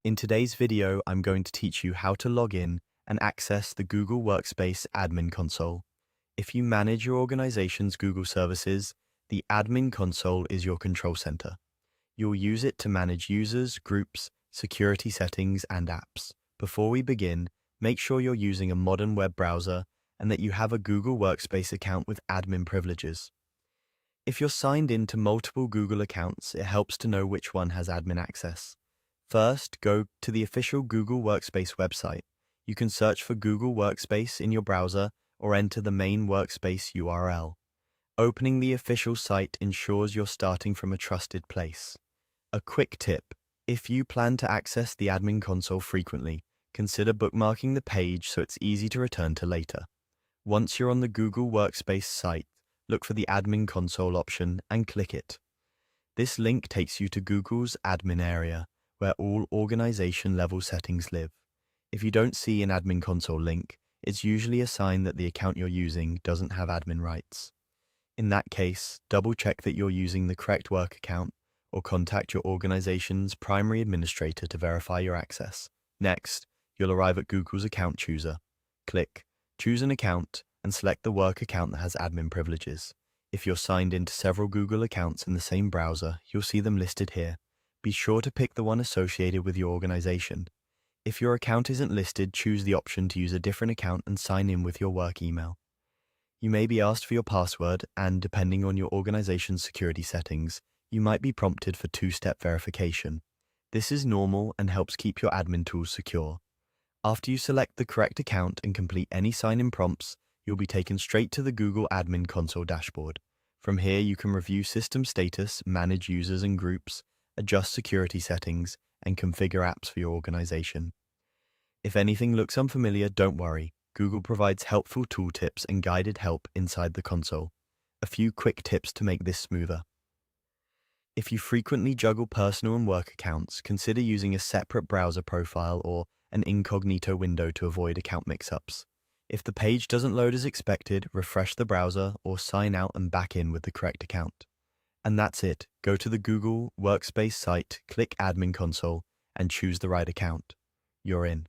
In today's video, I'm going to teach you how to log in and access the Google Workspace Admin Console. If you manage your organization's Google services, the Admin Console is your control center. You'll use it to manage users, groups, security settings, and apps. Before we begin, make sure you're using a modern web browser and that you have a Google Workspace account with admin privileges. If you're signed in to multiple Google accounts, it helps to know which one has admin access. First, go to the official Google Workspace website. You can search for Google Workspace in your browser or enter the main Workspace URL. Opening the official site ensures you're starting from a trusted place. A quick tip: if you plan to access the admin console frequently, consider bookmarking the page so it's easy to return to later. Once you're on the Google Workspace site, look for the admin console option and click it. This link takes you to Google's admin area, where all organization-level settings live. If you don't see an admin console link, it's usually a sign that the account you're using doesn't have admin rights. In that case, double-check that you're using the correct work account or contact your organization's primary administrator to verify your access. Next, you'll arrive at Google's account chooser. Click Choose an account and select the work account that has admin privileges. If you're signed into several Google accounts in the same browser, you'll see them listed here. Be sure to pick the one associated with your organization. If your account isn't listed, choose the option to use a different account and sign in with your work email. You may be asked for your password, and depending on your organization's security settings, you might be prompted for two-step verification. This is normal and helps keep your admin tools secure. After you select the correct account and complete any sign-in prompts, you'll be taken straight to the Google Admin Console dashboard. From here, you can review system status, manage users and groups, adjust security settings, and configure apps for your organization. If anything looks unfamiliar, don't worry. Google provides helpful tooltips and guided help inside the console. A few quick tips to make this smoother. If you frequently juggle personal and work accounts, consider using a separate browser profile or an incognito window to avoid account mix-ups. If the page doesn't load as expected, refresh the browser or sign out and back in with the correct account. And that's it. Go to the Google Workspace site, click Admin Console, and choose the right account. You're in.